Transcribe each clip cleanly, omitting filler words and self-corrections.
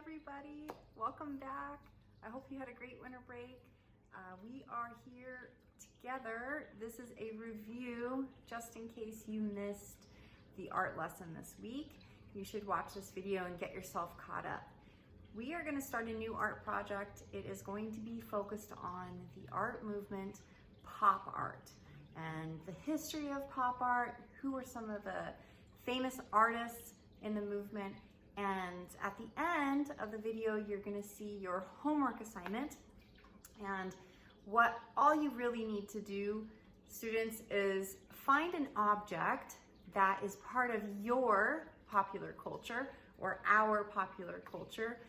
everybody. Welcome back. I hope you had a great winter break. We are here together. This is a review just in case you missed the art lesson this week. You should watch this video and get yourself caught up. We are going to start a new art project. It is going to be focused on the art movement, pop art, and the history of pop art, who are some of the famous artists in the movement. And at the end of the video, you're going to see your homework assignment. And what all you really need to do, students, is find an object that is part of your popular culture or our popular culture,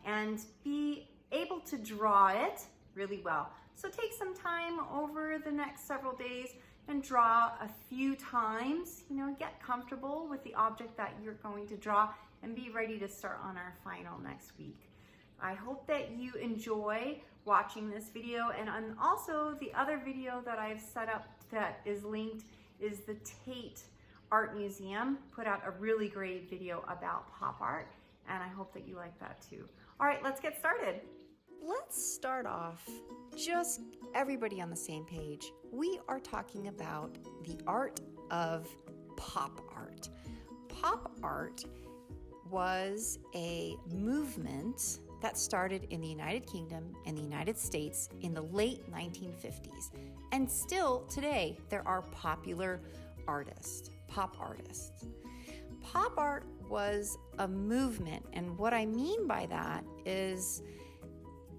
and be able to draw it really well. So take some time over the next several days and draw a few times, get comfortable with the object that you're going to draw and be ready to start on our final next week. I hope that you enjoy watching this video, and also the other video that I've set up that is linked is the Tate Art Museum put out a really great video about pop art, and I hope that you like that too. All right, let's get started. Let's start off just everybody on the same page. We are talking about the art of pop art. Pop art was a movement that started in the United Kingdom and the United States in the late 1950s. And still today, there are popular artists, pop artists. Pop art was a movement, and what I mean by that is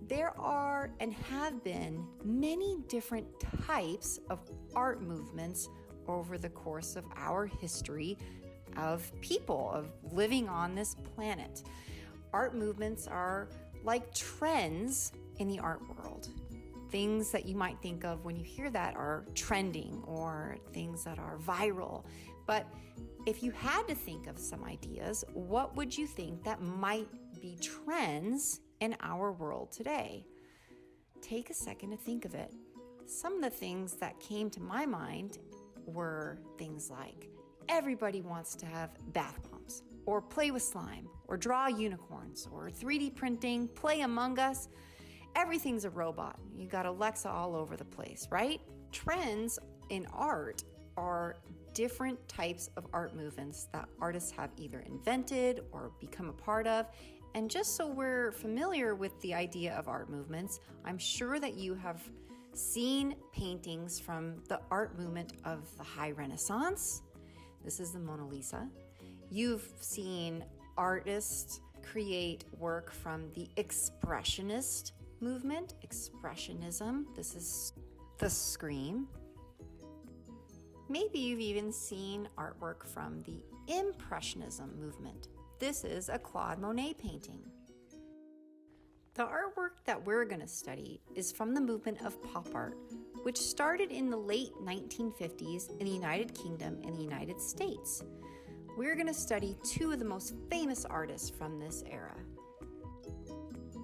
there are and have been many different types of art movements over the course of our history of people, of living on this planet. Art movements are like trends in the art world. Things that you might think of when you hear that are trending or things that are viral. But if you had to think of some ideas, what would you think that might be trends in our world today? Take a second to think of it. Some of the things that came to my mind were things like everybody wants to have bath bombs, or play with slime, or draw unicorns, or 3D printing, play Among Us. Everything's a robot. You got Alexa all over the place, right? Trends in art are different types of art movements that artists have either invented or become a part of. And just so we're familiar with the idea of art movements, I'm sure that you have seen paintings from the art movement of the High Renaissance. This is the Mona Lisa. You've seen artists create work from the Expressionist movement, Expressionism. This is the Scream. Maybe you've even seen artwork from the Impressionism movement. This is a Claude Monet painting. The artwork that we're going to study is from the movement of pop art, which started in the late 1950s in the United Kingdom and the United States. We're going to study two of the most famous artists from this era.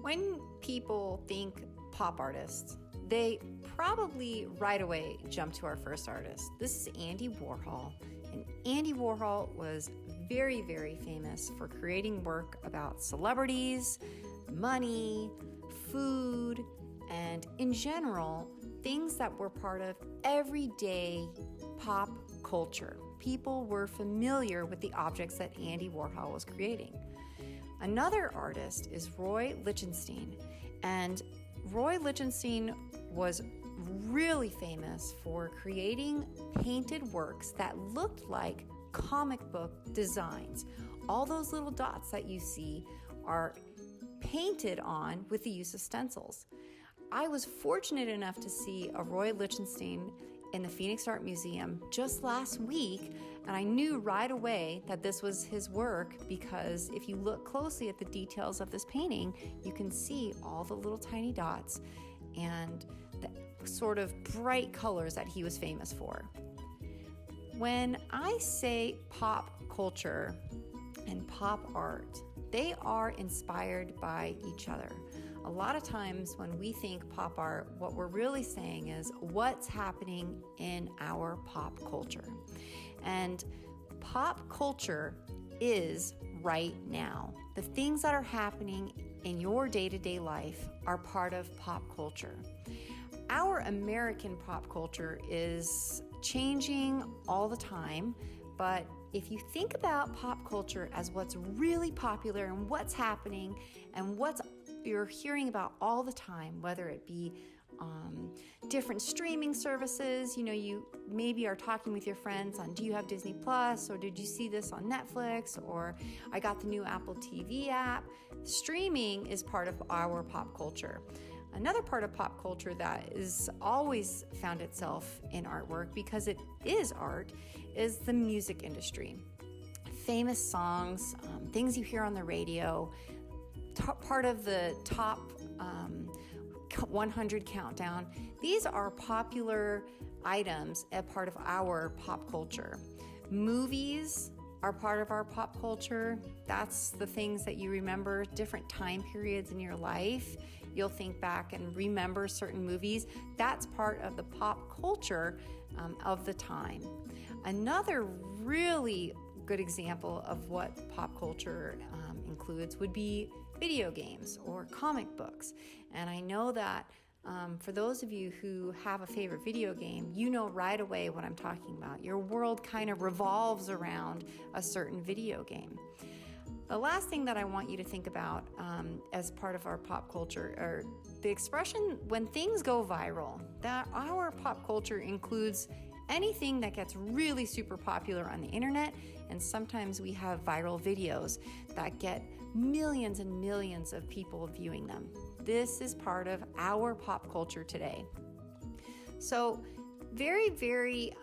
When people think pop artists, they probably right away jump to our first artist. This is Andy Warhol. And Andy Warhol was very, very famous for creating work about celebrities, money, food, and in general, things that were part of everyday pop culture. People were familiar with the objects that Andy Warhol was creating. Another artist is Roy Lichtenstein, and Roy Lichtenstein was really famous for creating painted works that looked like comic book designs. All those little dots that you see are painted on with the use of stencils. I was fortunate enough to see a Roy Lichtenstein in the Phoenix Art Museum just last week, and I knew right away that this was his work because if you look closely at the details of this painting, you can see all the little tiny dots and the sort of bright colors that he was famous for. When I say pop culture and pop art, they are inspired by each other. A lot of times when we think pop art, what we're really saying is what's happening in our pop culture. And pop culture is right now. The things that are happening in your day-to-day life are part of pop culture. Our American pop culture is changing all the time, but if you think about pop culture as what's really popular and what's happening and what you're hearing about all the time, whether it be different streaming services, you maybe are talking with your friends on, do you have Disney Plus, or did you see this on Netflix, or I got the new Apple TV app. Streaming is part of our pop culture. Another part of pop culture that is always found itself in artwork, because it is art, is the music industry. Famous songs, things you hear on the radio, part of the top 100 countdown. These are popular items, a part of our pop culture. Movies are part of our pop culture. That's the things that you remember, different time periods in your life. You'll think back and remember certain movies. That's part of the pop culture of the time. Another really good example of what pop culture includes would be video games or comic books. And I know that for those of you who have a favorite video game, you know right away what I'm talking about. Your world kind of revolves around a certain video game. The last thing that I want you to think about as part of our pop culture are the expression when things go viral. That our pop culture includes anything that gets really super popular on the internet, and sometimes we have viral videos that get millions and millions of people viewing them. This is part of our pop culture today. So very, very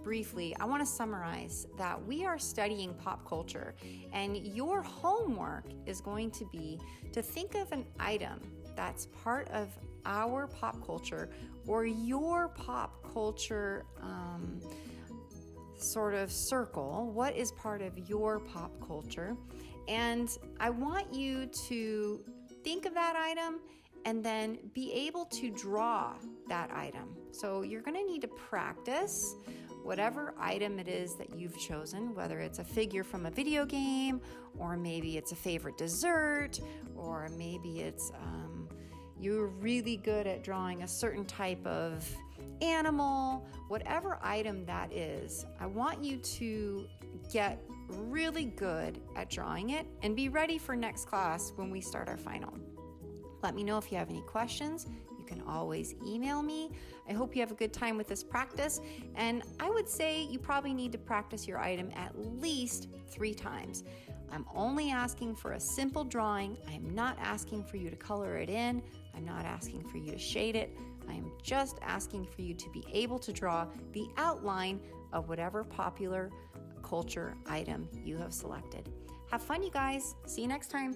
briefly, I want to summarize that we are studying pop culture, and your homework is going to be to think of an item that's part of our pop culture or your pop culture sort of circle. What is part of your pop culture? And I want you to think of that item and then be able to draw that item. So you're going to need to practice whatever item it is that you've chosen, whether it's a figure from a video game, or maybe it's a favorite dessert, or maybe it's you're really good at drawing a certain type of animal. Whatever item that is, I want you to get really good at drawing it and be ready for next class when we start our final. Let me know if you have any questions. You can always email me. I hope you have a good time with this practice. And I would say you probably need to practice your item at least 3 times. I'm only asking for a simple drawing. I'm not asking for you to color it in. I'm not asking for you to shade it. I am just asking for you to be able to draw the outline of whatever popular culture item you have selected. Have fun, you guys. See you next time.